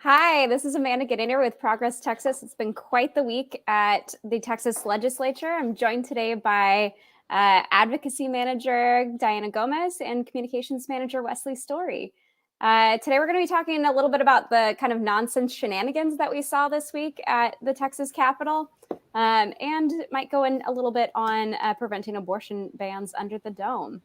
Hi, this is Amanda Giddiner with Progress Texas. It's been quite the week at the Texas Legislature. I'm joined today by Advocacy Manager Dianna Gomez and Communications Manager Wesley Story. Today we're going to be talking a little bit about the kind of nonsense shenanigans that we saw this week at the Texas Capitol, and might go in a little bit on preventing abortion bans under the dome.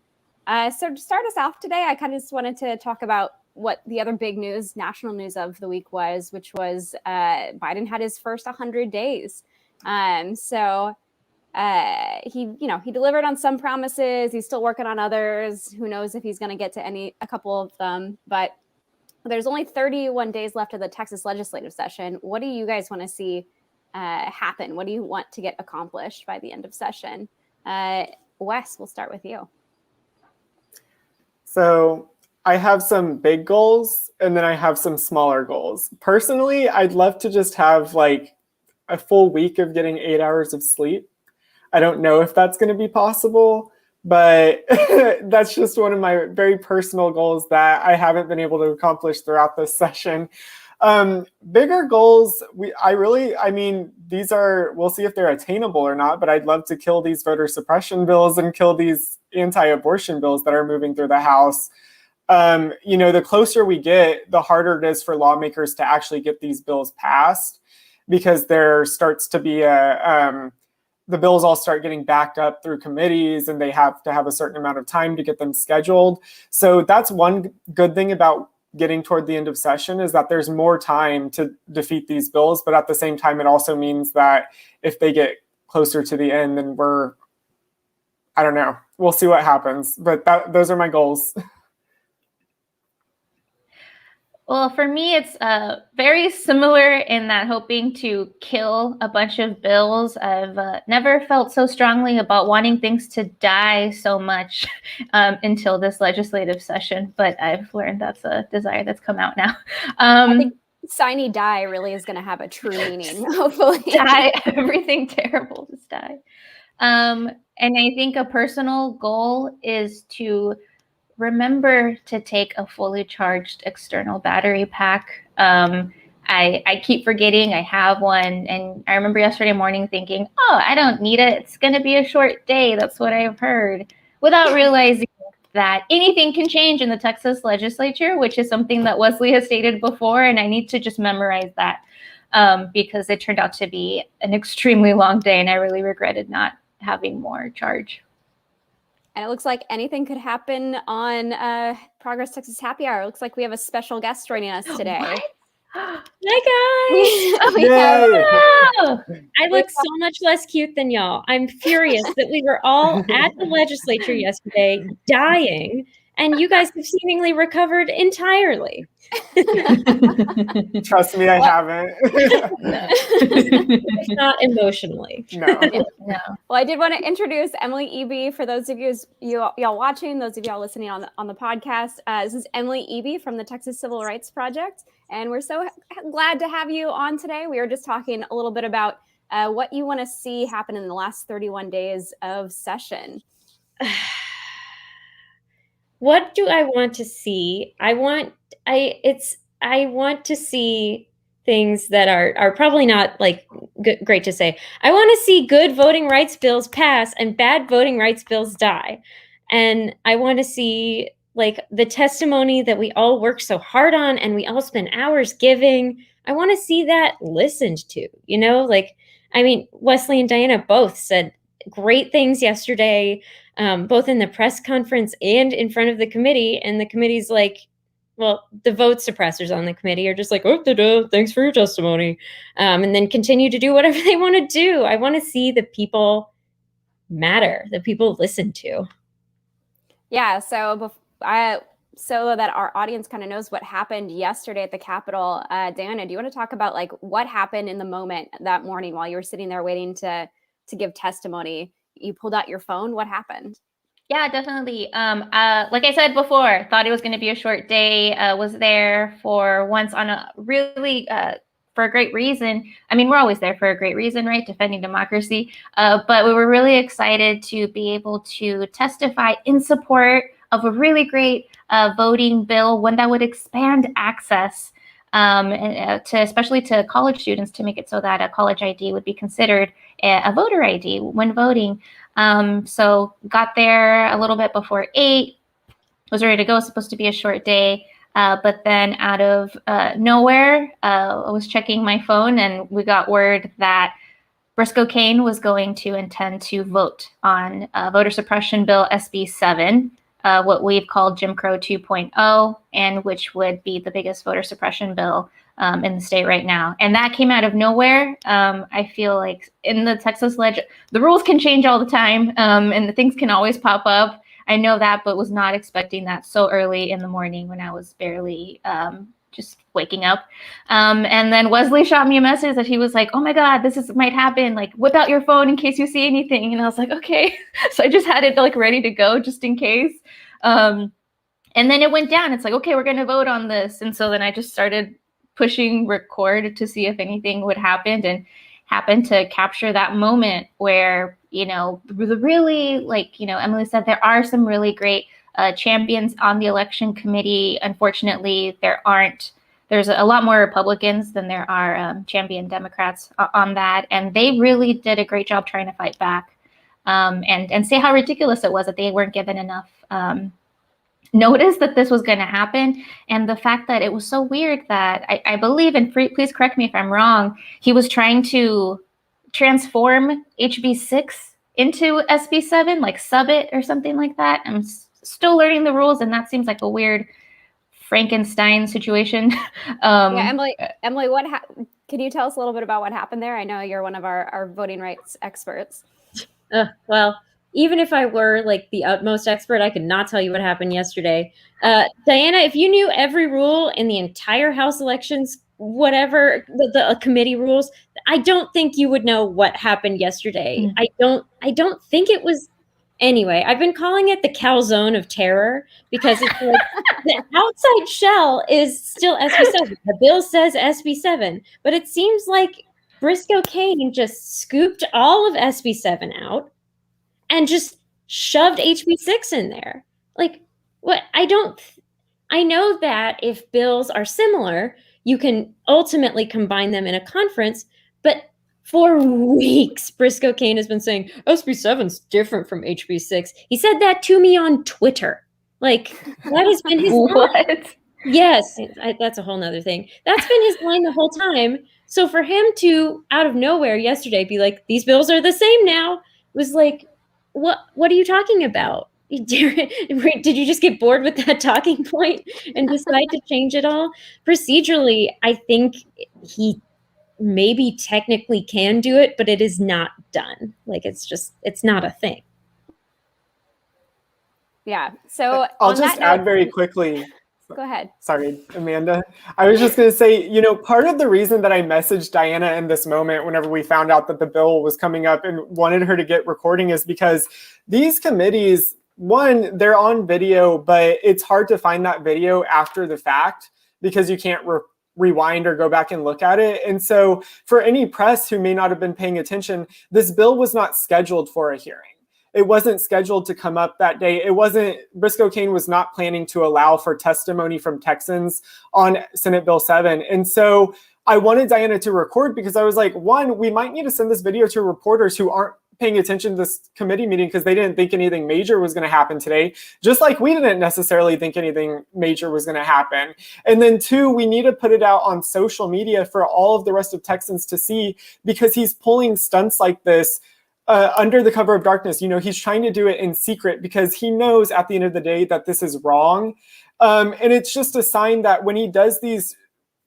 So to start us off today, I kind of just wanted to talk about what the other big news, national news of the week was, which was Biden had his first 100 days. So he delivered on some promises. He's still working on others. Who knows if he's going to get to a couple of them, but there's only 31 days left of the Texas legislative session. What do you guys want to see happen? What do you want to get accomplished by the end of session? Wes, we'll start with you. So I have some big goals and then I have some smaller goals. Personally, I'd love to just have like a full week of getting 8 hours of sleep. I don't know if that's going to be possible, but that's just one of my very personal goals that I haven't been able to accomplish throughout this session. Bigger goals, these are, we'll see if they're attainable or not, but I'd love to kill these voter suppression bills and kill these anti-abortion bills that are moving through the House. The closer we get, the harder it is for lawmakers to actually get these bills passed, because there starts to be the bills all start getting backed up through committees and they have to have a certain amount of time to get them scheduled. So that's one good thing about getting toward the end of session, is that there's more time to defeat these bills. But at the same time, it also means that if they get closer to the end, then I don't know, we'll see what happens. But those are my goals. Well, for me, it's very similar in that hoping to kill a bunch of bills. I've never felt so strongly about wanting things to die so much until this legislative session, but I've learned that's a desire that's come out now. I think Sine die really is going to have a true meaning, hopefully. Die, everything terrible, just die. And I think a personal goal is to remember to take a fully charged external battery pack. I keep forgetting I have one. And I remember yesterday morning thinking, oh, I don't need it. It's going to be a short day. That's what I've heard, without realizing that anything can change in the Texas legislature, which is something that Wesley has stated before. And I need to just memorize that because it turned out to be an extremely long day. And I really regretted not having more charge. And it looks like anything could happen on Progress Texas Happy Hour. It looks like we have a special guest joining us today. What? Hi, guys. I look so much less cute than y'all. I'm furious that we were all at the legislature yesterday dying, and you guys have seemingly recovered entirely. Trust me, I haven't. Not emotionally. No. Well, I did want to introduce Emily Eby for those of y'all watching, those of y'all listening on the podcast. This is Emily Eby from the Texas Civil Rights Project, and we're so glad to have you on today. We were just talking a little bit about what you want to see happen in the last 31 days of session. What do I want to see? I want to see things that are probably not like great to say. I want to see good voting rights bills pass and bad voting rights bills die. And I want to see like the testimony that we all work so hard on and we all spend hours giving. I want to see that listened to, Wesley and Dianna both said great things yesterday, both in the press conference and in front of the committee. And the committee's like, well, the vote suppressors on the committee are just like, oh, thanks for your testimony. And then continue to do whatever they want to do. I want to see the people matter, the people listen to. Yeah, so that our audience kind of knows what happened yesterday at the Capitol, Dianna, do you want to talk about like what happened in the moment that morning while you were sitting there waiting to give testimony? You pulled out your phone. What happened? Yeah, definitely. Like I said before, thought it was going to be a short day. Was there for once on a really for a great reason. I mean, we're always there for a great reason, right? Defending democracy. But we were really excited to be able to testify in support of a really great voting bill, one that would expand access especially to college students, to make it so that a college ID would be considered a voter ID when voting. So got there a little bit before 8, was ready to go. Supposed to be a short day. But then out of nowhere, I was checking my phone and we got word that Riscoe Kane was going to intend to vote on voter suppression bill SB 7, what we've called Jim Crow 2.0, and which would be the biggest voter suppression bill in the state right now. And that came out of nowhere. I feel like in the Texas the rules can change all the time, and the things can always pop up. I know that, but was not expecting that so early in the morning when I was barely just waking up. And then Wesley shot me a message that he was like, oh my God, might happen. Like, whip out your phone in case you see anything. And I was like, okay. So I just had it like ready to go just in case. And then it went down. It's like, okay, we're going to vote on this. And so then I just started pushing record to see if anything would happen, and happened to capture that moment where, really, like, Emily said, there are some really great champions on the election committee. Unfortunately, there's a lot more Republicans than there are champion Democrats on that. And they really did a great job trying to fight back and say how ridiculous it was that they weren't given enough notice that this was going to happen. And the fact that it was so weird that I believe, and please correct me if I'm wrong, he was trying to transform HB 6 into SB 7, like sub it or something like that. I'm still learning the rules, and that seems like a weird Frankenstein situation. Yeah, Emily, can you tell us a little bit about what happened there? I know you're one of our voting rights experts. Well, even if I were like the utmost expert, I could not tell you what happened yesterday. Dianna, if you knew every rule in the entire House elections, whatever the committee rules, I don't think you would know what happened yesterday. I don't think it was. Anyway, I've been calling it the calzone of terror because it's like the outside shell is still SB7. The bill says SB7, but it seems like Riscoe Kane just scooped all of SB7 out and just shoved HB6 in there. Like, what? I know that if bills are similar, you can ultimately combine them in a conference, but for weeks, Riscoe Kane has been saying, SB7's different from HB6. He said that to me on Twitter. Like, that has been his line. Yes, that's a whole nother thing. That's been his line the whole time. So for him to, out of nowhere yesterday, be like, these bills are the same now, was like, what are you talking about? Did you just get bored with that talking point and decide to change it all? Procedurally, I think he maybe technically can do it, but it is not done. Like, it's not a thing. Yeah. So I'll just add very quickly. Go ahead. Sorry, Amanda. I was just going to say, part of the reason that I messaged Dianna in this moment whenever we found out that the bill was coming up and wanted her to get recording is because these committees, one, they're on video, but it's hard to find that video after the fact because you can't rewind or go back and look at it. And so for any press who may not have been paying attention, this bill was not scheduled for a hearing. It wasn't scheduled to come up that day. Riscoe Kane was not planning to allow for testimony from Texans on Senate Bill 7. And so I wanted Dianna to record because I was like, one, we might need to send this video to reporters who aren't paying attention to this committee meeting because they didn't think anything major was going to happen today, just like we didn't necessarily think anything major was going to happen. And then two, we need to put it out on social media for all of the rest of Texans to see because he's pulling stunts like this under the cover of darkness. He's trying to do it in secret because he knows at the end of the day that this is wrong. And it's just a sign that when he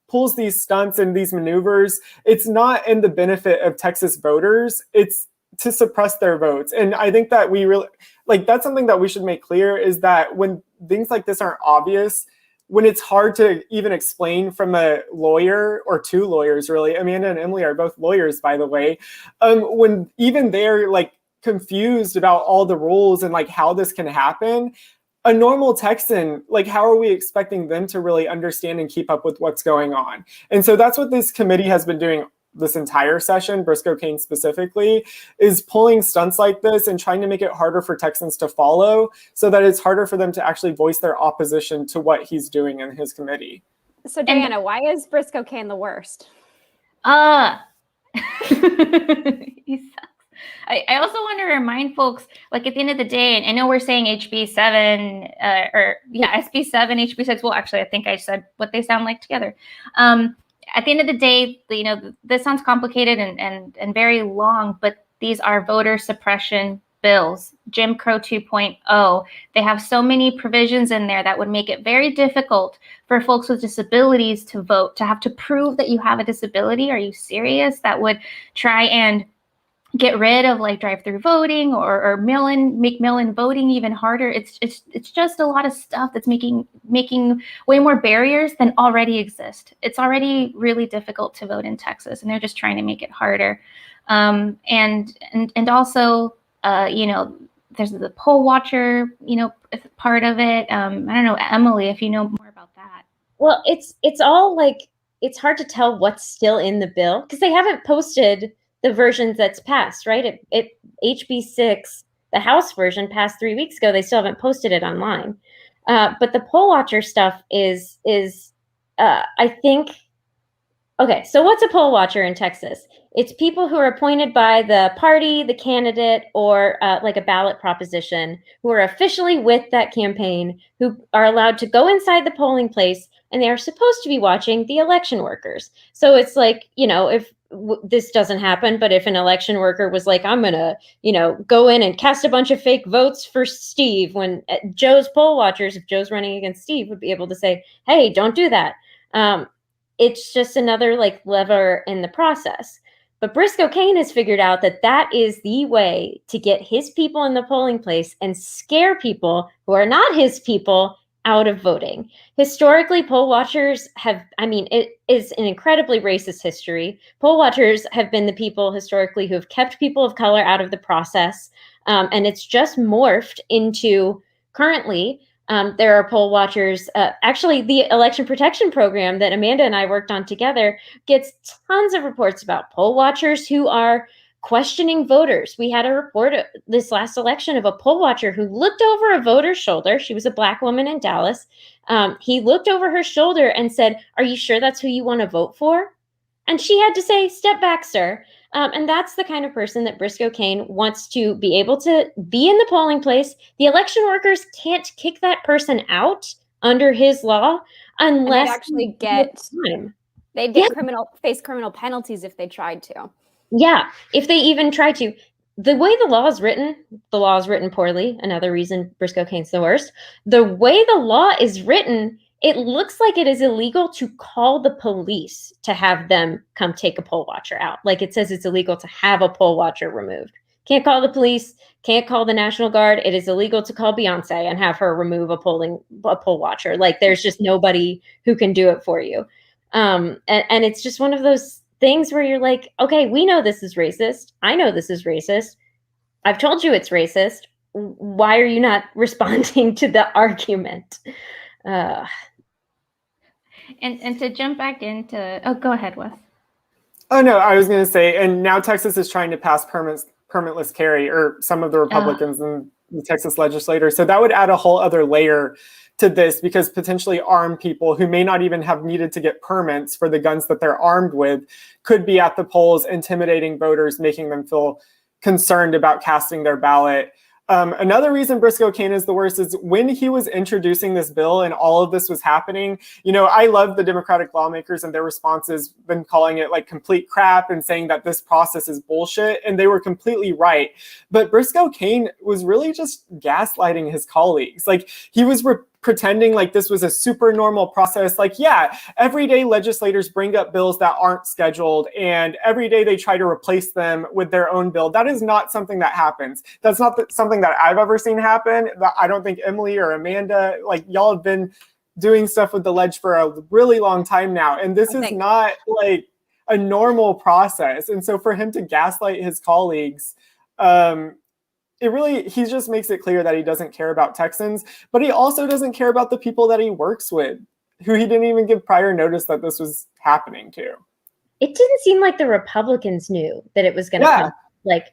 pulls these stunts and these maneuvers, it's not in the benefit of Texas voters. It's to suppress their votes. And I think that we really, that's something that we should make clear is that when things like this aren't obvious, when it's hard to even explain from a lawyer or two lawyers, really, Amanda and Emily are both lawyers, by the way, when even they're confused about all the rules and how this can happen, a normal Texan, how are we expecting them to really understand and keep up with what's going on? And so that's what this committee has been doing this entire session, Riscoe Kane specifically, is pulling stunts like this and trying to make it harder for Texans to follow so that it's harder for them to actually voice their opposition to what he's doing in his committee. So Dianna, why is Briscoe Kane the worst? He sucks. I also want to remind folks, like at the end of the day, and I know we're saying HB7 SB7, HB6. Well, actually, I think I said what they sound like together. At the end of the day, this sounds complicated and very long, but these are voter suppression bills, Jim Crow 2.0. They have so many provisions in there that would make it very difficult for folks with disabilities to vote, to have to prove that you have a disability. Are you serious? That would try and get rid of like drive-through voting or make mail-in voting even harder. It's just a lot of stuff that's making way more barriers than already exist. It's already really difficult to vote in Texas, and they're just trying to make it harder. And also, there's the poll watcher, part of it. I don't know, Emily, if you know more about that. Well, it's all like, it's hard to tell what's still in the bill because they haven't posted the versions that's passed, right? It HB6, the House version passed 3 weeks ago. They still haven't posted it online. But the poll watcher stuff is I think, okay, so what's a poll watcher in Texas? It's people who are appointed by the party, the candidate, or like a ballot proposition who are officially with that campaign, who are allowed to go inside the polling place, and they are supposed to be watching the election workers. So it's like, if this doesn't happen, but if an election worker was like, I'm going to, go in and cast a bunch of fake votes for Steve, when Joe's poll watchers, if Joe's running against Steve, would be able to say, hey, don't do that. It's just another like lever in the process. But Briscoe Kane has figured out that that is the way to get his people in the polling place and scare people who are not his people out of voting. Historically, poll watchers it is an incredibly racist history. Poll watchers have been the people historically who have kept people of color out of the process. And it's just morphed into currently, there are poll watchers. Actually, the election protection program that Amanda and I worked on together gets tons of reports about poll watchers who are questioning voters. We had a report this last election of a poll watcher who looked over a voter's shoulder. She was a Black woman in Dallas. He looked over her shoulder and said, "Are you sure that's who you want to vote for?" And she had to say, "Step back, sir." And that's the kind of person that Briscoe Kane wants to be able to be in the polling place. The election workers can't kick that person out under his law unless they'd get face criminal penalties if they tried to. Yeah, if they even try to. The way the law is written poorly. Another reason Briscoe Kane's the worst. The way the law is written, it looks like it is illegal to call the police to have them come take a poll watcher out. Like it says it's illegal to have a poll watcher removed. Can't call the police, can't call the National Guard. It is illegal to call Beyonce and have her remove a poll watcher. Like there's just nobody who can do it for you. And it's just one of those things where you're like, okay, we know this is racist. I know this is racist. I've told you it's racist. Why are you not responding to the argument? And to jump back into, go ahead, Wes. Oh no, I was going to say, and now Texas is trying to pass permitless carry, or some of the Republicans in the Texas legislature. So that would add a whole other layer to this, because potentially armed people who may not even have needed to get permits for the guns that they're armed with could be at the polls intimidating voters, making them feel concerned about casting their ballot. Another reason Briscoe Kane is the worst is when he was introducing this bill and all of this was happening. I love the Democratic lawmakers and their responses, been calling it like complete crap and saying that this process is bullshit. And they were completely right. But Briscoe Kane was really just gaslighting his colleagues. Like he was pretending like this was a super normal process. Like, yeah, every day legislators bring up bills that aren't scheduled, and every day they try to replace them with their own bill. That is not something that happens. That's not something that I've ever seen happen. I don't think Emily or Amanda, like y'all have been doing stuff with the ledge for a really long time now. And this is not like a normal process. And so for him to gaslight his colleagues, he just makes it clear that he doesn't care about Texans, but he also doesn't care about the people that he works with, who he didn't even give prior notice that this was happening to. It didn't seem like the Republicans knew that it was going to come. Like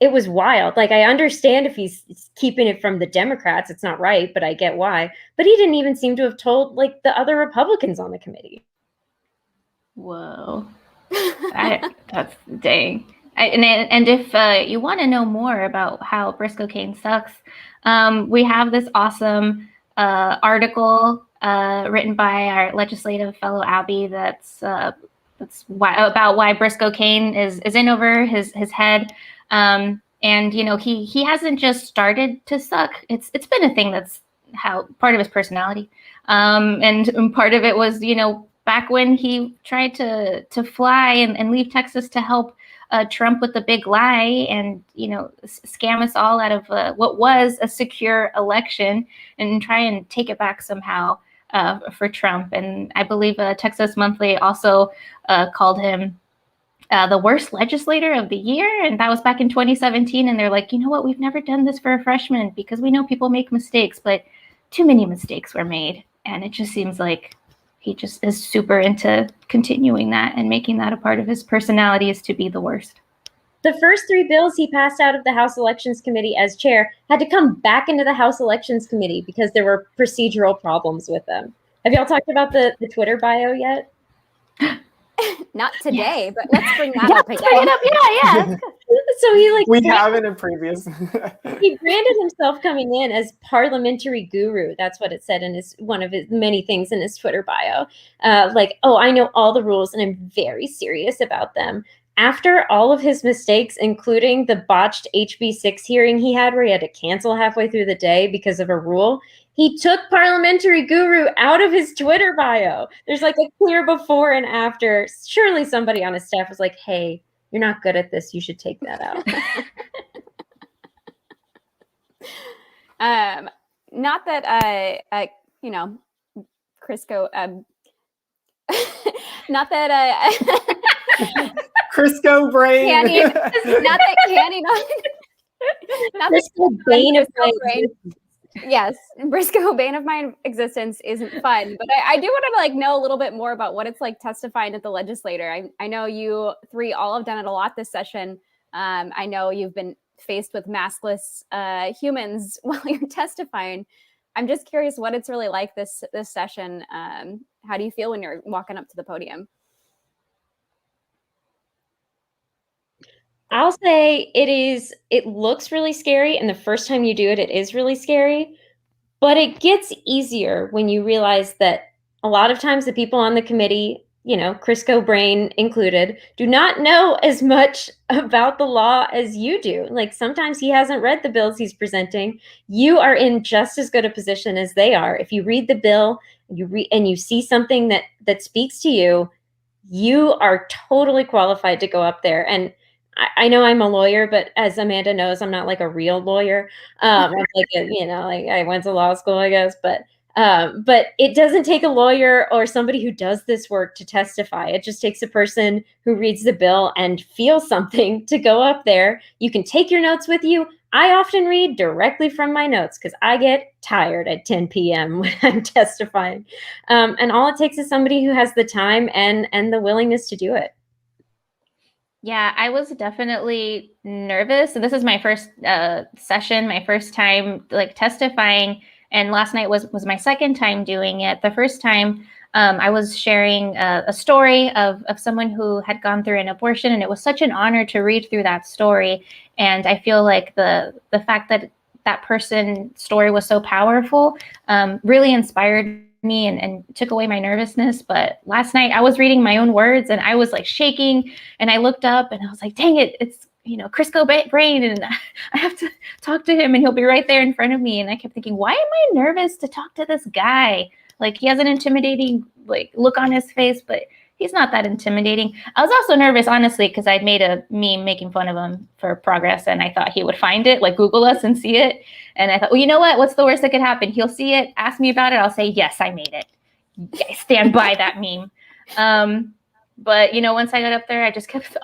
it was wild. Like, I understand if he's keeping it from the Democrats, it's not right, but I get why. But he didn't even seem to have told like the other Republicans on the committee. Whoa. That's dang. And if you want to know more about how Briscoe Kane sucks, we have this awesome article written by our legislative fellow Abby about why Briscoe Kane is in over his head. And he hasn't just started to suck. It's been a thing that's how part of his personality. And part of it was, back when he tried to fly and leave Texas to help Trump with the big lie and, scam us all out of what was a secure election and try and take it back somehow for Trump. And I believe Texas Monthly also called him the worst legislator of the year. And that was back in 2017. And they're like, you know what? We've never done this for a freshman because we know people make mistakes, but too many mistakes were made. And it just seems like he just is super into continuing that and making that a part of his personality is to be the worst. The first 3 bills he passed out of the House Elections Committee as chair had to come back into the House Elections Committee because there were procedural problems with them. Have y'all talked about the Twitter bio yet? Not today, but let's bring that up again. Bring it up. Yeah. So we have in a previous. He branded himself coming in as parliamentary guru. That's what it said in one of his many things in his Twitter bio. I know all the rules and I'm very serious about them. After all of his mistakes, including the botched HB6 hearing he had where he had to cancel halfway through the day because of a rule, he took parliamentary guru out of his Twitter bio. There's like a clear before and after. Surely somebody on his staff was like, hey, you're not good at this. You should take that out. Not that, Crisco, not that, Crisco brain. Candy, not that Candy, not Briscoe Bane of my brain. Yes, Briscoe Bane of my existence isn't fun, but I do want to know a little bit more about what it's like testifying at the legislature. I know you 3 all have done it a lot this session. I know you've been faced with maskless humans while you're testifying. I'm just curious what it's really like this session. How do you feel when you're walking up to the podium? I'll say it looks really scary. And the first time you do it, it is really scary. But it gets easier when you realize that a lot of times the people on the committee, Crisco brain included, do not know as much about the law as you do. Like sometimes he hasn't read the bills he's presenting. You are in just as good a position as they are. If you read the bill, and you see something that speaks to you, you are totally qualified to go up there. And I know I'm a lawyer, but as Amanda knows, I'm not like a real lawyer. I'm like I went to law school, I guess, but it doesn't take a lawyer or somebody who does this work to testify. It just takes a person who reads the bill and feels something to go up there. You can take your notes with you. I often read directly from my notes because I get tired at 10 p.m. when I'm testifying. And all it takes is somebody who has the time and the willingness to do it. Yeah, I was definitely nervous. So this is my first session, my first time testifying. And last night was my second time doing it. The first time I was sharing a story of someone who had gone through an abortion. And it was such an honor to read through that story. And I feel like the fact that person's story was so powerful really inspired me and took away my nervousness. But last night I was reading my own words and I was shaking and I looked up and I was like, dang it, it's Crisco brain and I have to talk to him and he'll be right there in front of me. And I kept thinking, why am I nervous to talk to this guy? He has an intimidating look on his face, but he's not that intimidating. I was also nervous, honestly, because I'd made a meme making fun of him for progress and I thought he would find it, Google us and see it. And I thought, well, you know what? What's the worst that could happen? He'll see it, ask me about it. I'll say, yes, I made it. I stand by that meme. But, once I got up there, I just kept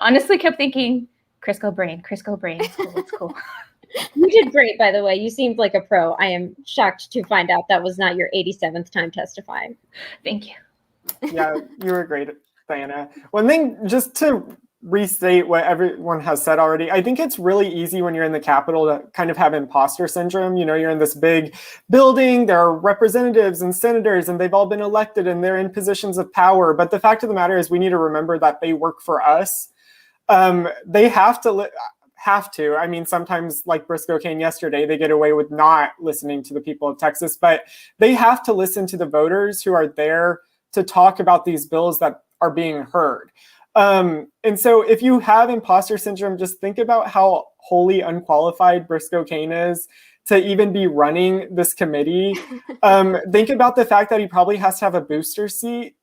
thinking, Crisco brain. It's cool. You did great, by the way. You seemed like a pro. I am shocked to find out that was not your 87th time testifying. Thank you. Yeah, you were great, Diana. One thing, just to restate what everyone has said already. I think it's really easy when you're in the Capitol to kind of have imposter syndrome. You know, you're in this big building, there are representatives and senators, and they've all been elected and they're in positions of power. But the fact of the matter is we need to remember that they work for us. They have to. I mean, sometimes like Briscoe Kane yesterday, they get away with not listening to the people of Texas, but they have to listen to the voters who are there to talk about these bills that are being heard. And so if you have imposter syndrome, just think about how wholly unqualified Briscoe Kane is to even be running this committee. Think about the fact that he probably has to have a booster seat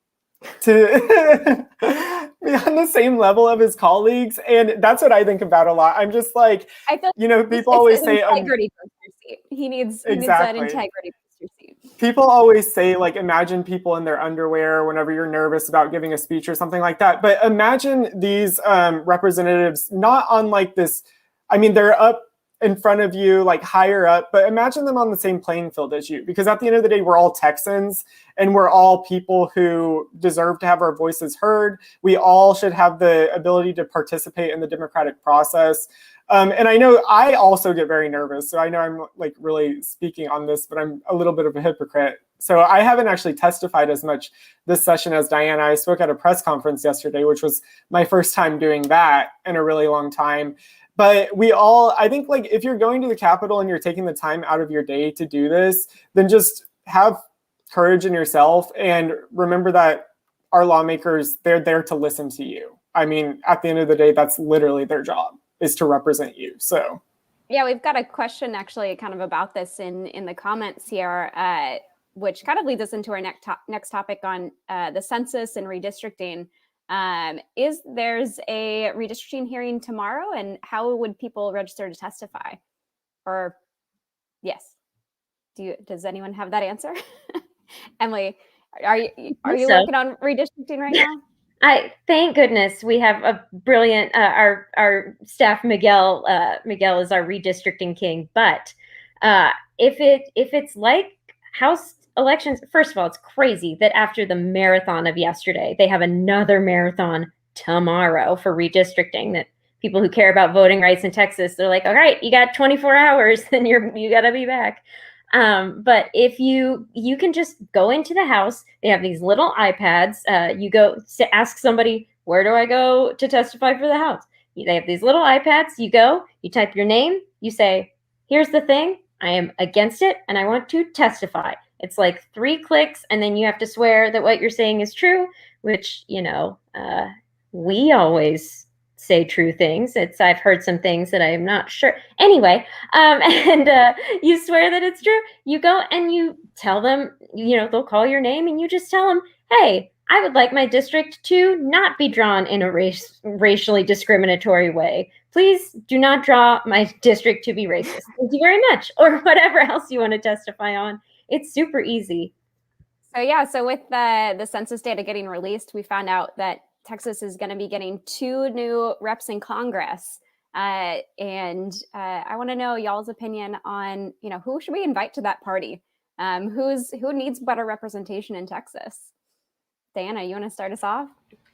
to be on the same level of his colleagues. And that's what I think about a lot. I'm just like, I feel you know, people always say integrity booster seat. He needs that integrity booster seat. People always say, like, imagine people in their underwear whenever you're nervous about giving a speech or something like that. But imagine these representatives not on like this, I mean, they're up in front of you, like higher up, but imagine them on the same playing field as you, because at the end of the day, we're all Texans and we're all people who deserve to have our voices heard. We all should have the ability to participate in the democratic process. And I know I also get very nervous. So I know I'm like really speaking on this, but I'm a little bit of a hypocrite. So I haven't actually testified as much this session as Dianna. I spoke at a press conference yesterday, which was my first time doing that in a really long time. But we all, I think, like, if you're going to the Capitol and you're taking the time out of your day to do this, then just have courage in yourself and remember that our lawmakers, they're there to listen to you. I mean, at the end of the day, that's literally their job, is to represent you. So yeah, we've got a question actually kind of about this in the comments here, which kind of leads us into our next topic on the census and redistricting. There's a redistricting hearing tomorrow, and how would people register to testify? Or yes, does anyone have that answer? Emily, are you working on redistricting right now? Thank goodness we have a brilliant our staff. Miguel is our redistricting king. But if it's like House elections, first of all, it's crazy that after the marathon of yesterday, they have another marathon tomorrow for redistricting. That people who care about voting rights in Texas, they're like, all right, you got 24 hours, then you got to be back. But if you can just go into the House, they have these little iPads. You go to ask somebody, where do I go to testify for the House? They have these little iPads. You go, you type your name, you say, here's the thing, I am against it, and I want to testify. It's like 3 clicks, and then you have to swear that what you're saying is true, which, you know, we always say true things. I've heard some things that I am not sure. Anyway, and you swear that it's true. You go and you tell them, you know, they'll call your name, and you just tell them, hey, I would like my district to not be drawn in a racially discriminatory way. Please do not draw my district to be racist. Thank you very much. Or whatever else you want to testify on. It's super easy. So yeah, so with the census data getting released, we found out that Texas is going to be getting 2 new reps in Congress. And I want to know y'all's opinion on, you know, who should we invite to that party? Who needs better representation in Texas? Dianna, you want to start us off?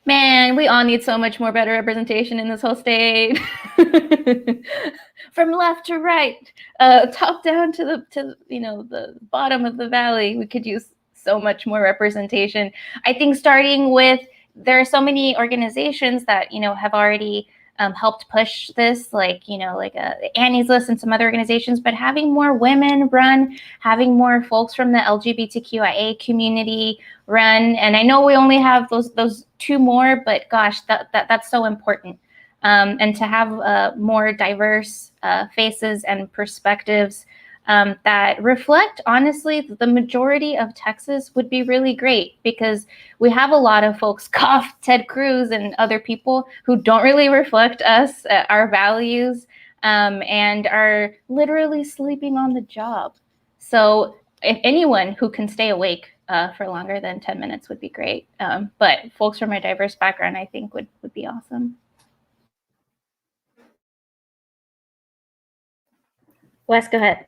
Man, we all need so much more better representation in this whole state. From left to right, top down to the bottom of the valley. We could use so much more representation. I think starting with, there are so many organizations that, you know, have already helped push this, like Annie's List and some other organizations, but having more women run, having more folks from the LGBTQIA community run. And I know we only have those 2 more, but gosh, that's so important. And to have more diverse faces and perspectives that reflect, honestly, the majority of Texas would be really great, because we have a lot of folks, Ted Cruz and other people, who don't really reflect us, our values, and are literally sleeping on the job. So if anyone who can stay awake for longer than 10 minutes would be great. But folks from a diverse background, I think, would be awesome. Wes, go ahead.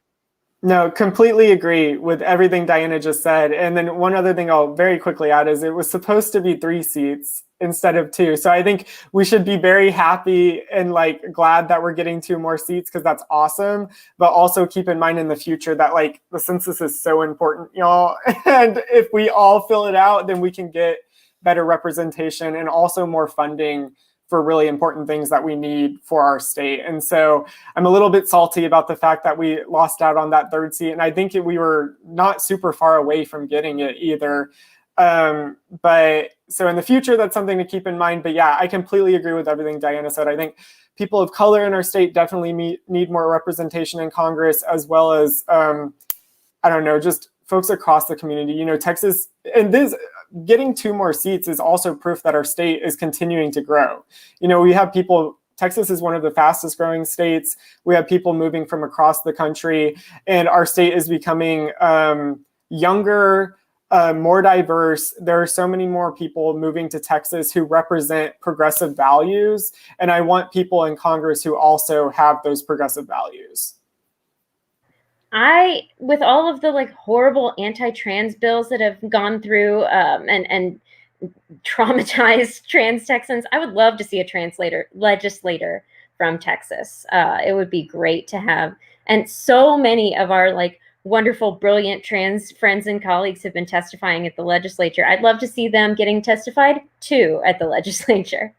No, completely agree with everything Dianna just said. And then one other thing I'll very quickly add is it was supposed to be 3 seats instead of 2. So I think we should be very happy and like glad that we're getting 2 more seats because that's awesome. But also keep in mind in the future that like the census is so important, y'all. And if we all fill it out, then we can get better representation and also more funding for really important things that we need for our state. And so I'm a little bit salty about the fact that we lost out on that 3rd seat. And I think we were not super far away from getting it either. But so in the future, that's something to keep in mind. But yeah, I completely agree with everything Dianna said. I think people of color in our state definitely need more representation in Congress, as well as, I don't know, just folks across the community. You know, Texas, and this getting 2 more seats is also proof that our state is continuing to grow. You know, we have people, Texas is one of the fastest growing states. We have people moving from across the country, and our state is becoming younger, more diverse. There are so many more people moving to Texas who represent progressive values. And I want people in Congress who also have those progressive values. With all of the like horrible anti-trans bills that have gone through and traumatized trans Texans, I would love to see a legislator from Texas. It would be great to have. And so many of our like wonderful, brilliant trans friends and colleagues have been testifying at the legislature. I'd love to see them getting testified to at the legislature.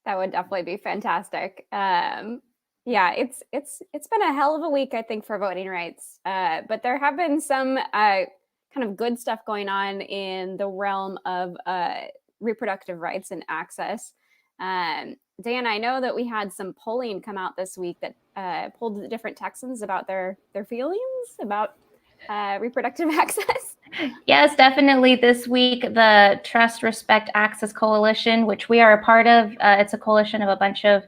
That would definitely be fantastic. Yeah, it's been a hell of a week, I think, for voting rights. But there have been some kind of good stuff going on in the realm of reproductive rights and access. Dianna, I know that we had some polling come out this week that polled the different Texans about their feelings about reproductive access. Yes, definitely. This week, the Trust, Respect, Access Coalition, which we are a part of, it's a coalition of a bunch of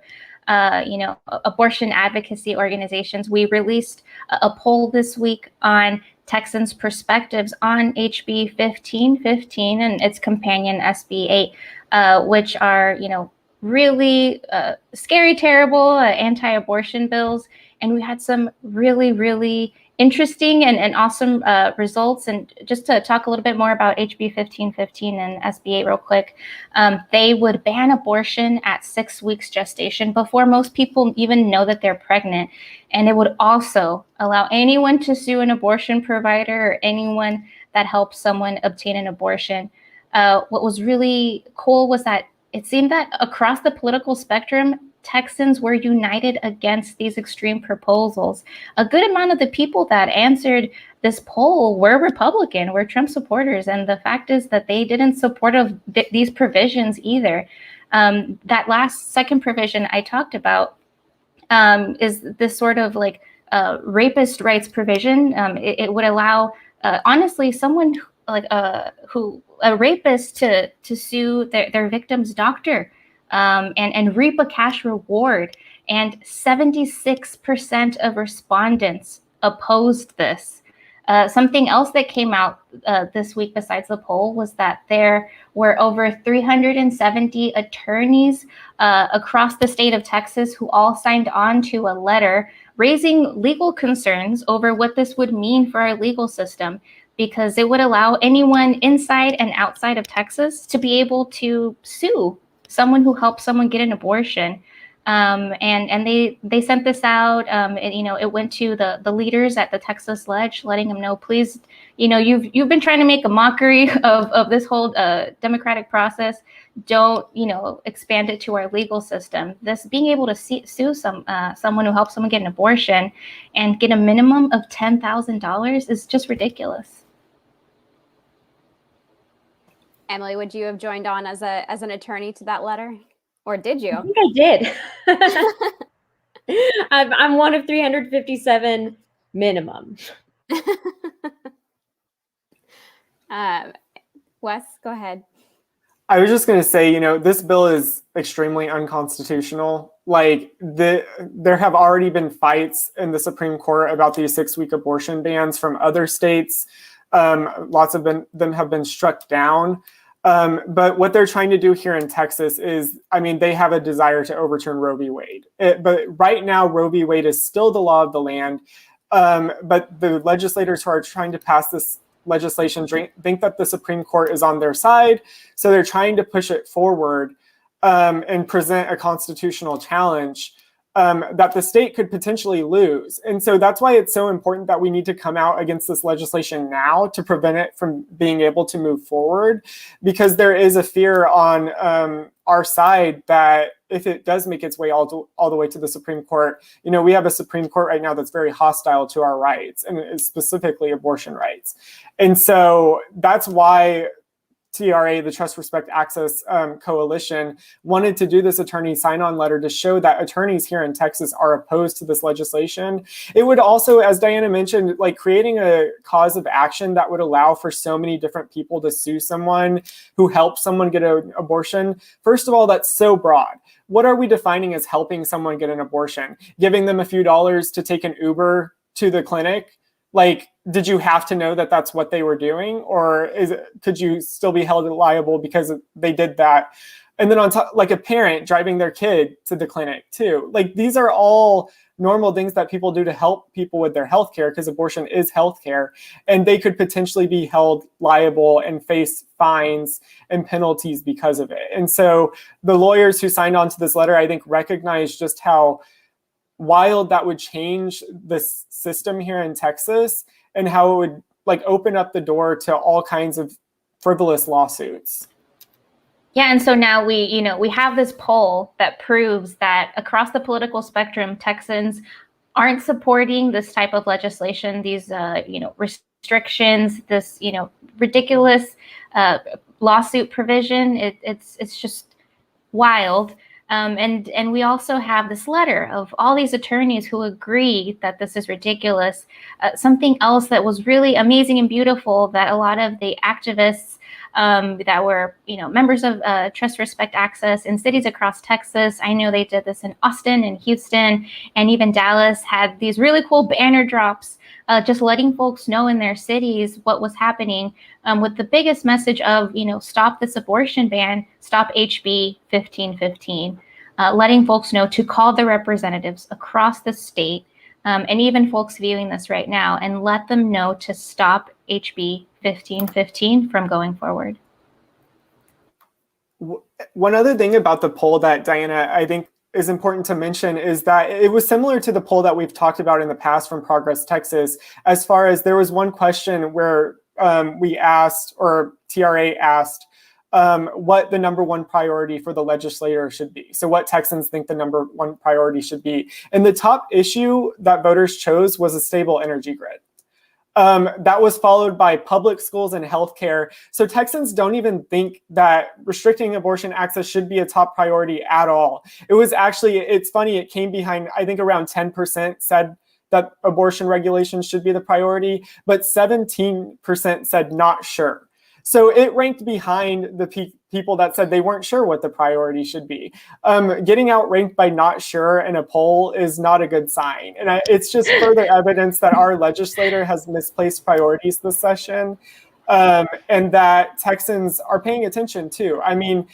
abortion advocacy organizations. We released a poll this week on Texans' perspectives on HB 1515 and its companion SB 8, which are, really scary, terrible anti-abortion bills. And we had some really, really interesting and awesome results. And just to talk a little bit more about HB 1515 and SB 8 real quick, they would ban abortion at 6 weeks gestation before most people even know that they're pregnant. And it would also allow anyone to sue an abortion provider or anyone that helps someone obtain an abortion. What was really cool was that it seemed that across the political spectrum, Texans were united against these extreme proposals. A good amount of the people that answered this poll were Republican, were Trump supporters. And the fact is that they didn't support of these provisions either. That second provision I talked about is this sort of like rapist rights provision. It would allow, honestly, someone like a rapist to sue their victim's doctor and reap a cash reward. And 76% of respondents opposed this. Something else that came out this week besides the poll was that there were over 370 attorneys across the state of Texas who all signed on to a letter raising legal concerns over what this would mean for our legal system, because it would allow anyone inside and outside of Texas to be able to sue someone who helped someone get an abortion. And they sent this out. It went to the leaders at the Texas Ledge, letting them know, please, you've been trying to make a mockery of this whole democratic process. Don't, expand it to our legal system. This being able to sue someone who helps someone get an abortion and get a minimum of $10,000 is just ridiculous. Emily, would you have joined on as an attorney to that letter? Or did you? I think I did. I'm one of 357 minimum. Wes, go ahead. I was just going to say, this bill is extremely unconstitutional. Like there have already been fights in the Supreme Court about these 6-week abortion bans from other states. Lots of them have been struck down. But what they're trying to do here in Texas is, I mean, they have a desire to overturn Roe v. Wade. But right now, Roe v. Wade is still the law of the land. But the legislators who are trying to pass this legislation think that the Supreme Court is on their side. So they're trying to push it forward and present a constitutional challenge that the state could potentially lose. And so that's why it's so important that we need to come out against this legislation now to prevent it from being able to move forward, because there is a fear on our side that if it does make its way all the way to the Supreme Court, you know, we have a Supreme Court right now that's very hostile to our rights, and specifically abortion rights. And so that's why TRA, the Trust, Respect, Access Coalition, wanted to do this attorney sign-on letter to show that attorneys here in Texas are opposed to this legislation. It would also, as Diana mentioned, like creating a cause of action that would allow for so many different people to sue someone who helped someone get an abortion. First of all, that's so broad. What are we defining as helping someone get an abortion? Giving them a few dollars to take an Uber to the clinic? Like, did you have to know that that's what they were doing? Or could you still be held liable because they did that? And then on top, like a parent driving their kid to the clinic too. Like, these are all normal things that people do to help people with their healthcare, because abortion is healthcare, and they could potentially be held liable and face fines and penalties because of it. And so the lawyers who signed on to this letter, I think, recognize just how wild that would change this system here in Texas, and how it would like open up the door to all kinds of frivolous lawsuits. Yeah, and so now we have this poll that proves that across the political spectrum, Texans aren't supporting this type of legislation, these restrictions, this ridiculous lawsuit provision. It's just wild. And we also have this letter of all these attorneys who agree that this is ridiculous. Something else that was really amazing and beautiful that a lot of the activists that were, members of Trust, Respect, Access in cities across Texas, I know they did this in Austin and Houston and even Dallas, had these really cool banner drops, just letting folks know in their cities what was happening, with the biggest message of, stop this abortion ban, stop HB 1515, letting folks know to call the representatives across the state, and even folks viewing this right now, and let them know to stop HB 1515 from going forward. One other thing about the poll that Diana, I think, is important to mention is that it was similar to the poll that we've talked about in the past from Progress Texas, as far as there was one question where we asked, or TRA asked, what the number one priority for the legislator should be. So what Texans think the number one priority should be. And the top issue that voters chose was a stable energy grid. That was followed by public schools and healthcare. So Texans don't even think that restricting abortion access should be a top priority at all. It was actually, it's funny, it came behind, I think around 10% said that abortion regulations should be the priority, but 17% said not sure. So it ranked behind the people that said they weren't sure what the priority should be. Getting outranked by not sure in a poll is not a good sign. And it's just further evidence that our legislator has misplaced priorities this session, and that Texans are paying attention too. I mean,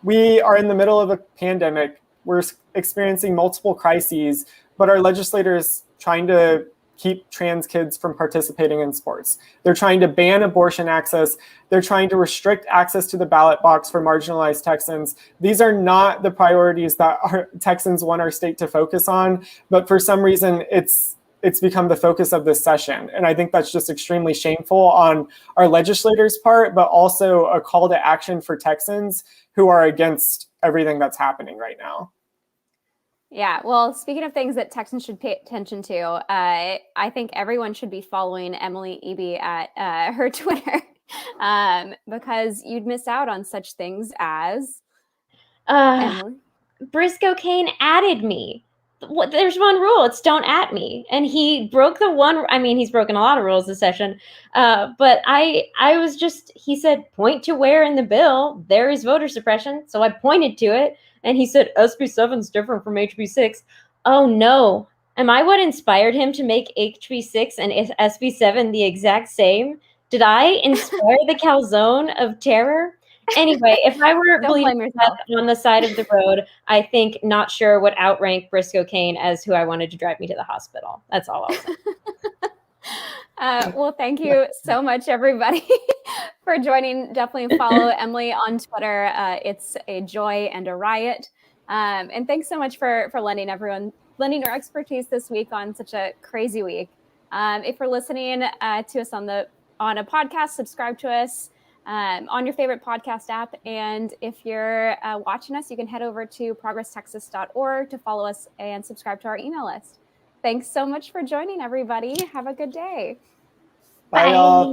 we are in the middle of a pandemic. We're experiencing multiple crises, but our legislator is trying to keep trans kids from participating in sports. They're trying to ban abortion access. They're trying to restrict access to the ballot box for marginalized Texans. These are not the priorities that our Texans want our state to focus on, but for some reason it's become the focus of this session. And I think that's just extremely shameful on our legislators' part, but also a call to action for Texans who are against everything that's happening right now. Yeah, well, speaking of things that Texans should pay attention to, I think everyone should be following Emily Eby at her Twitter, because you'd miss out on such things as Riscoe Kane added me. There's one rule, it's don't at me. And he broke the one, I mean, he's broken a lot of rules this session, but I was just, he said, point to where in the bill there is voter suppression. So I pointed to it. And he said, SB 7 is different from HB 6. Oh no. Am I what inspired him to make HB 6 and SB 7 the exact same? Did I inspire the calzone of terror? Anyway, if I were Don't blame bleeding yourself. on the side of the road, I think not sure would outrank Briscoe Kane as who I wanted to drive me to the hospital. That's all I'll say. Well, thank you so much, everybody, for joining. Definitely follow Emily on Twitter. It's a joy and a riot. And thanks so much for lending your expertise this week on such a crazy week. If you're listening to us on a podcast, subscribe to us on your favorite podcast app. And if you're watching us, you can head over to progresstexas.org to follow us and subscribe to our email list. Thanks so much for joining, everybody. Have a good day. Bye, y'all.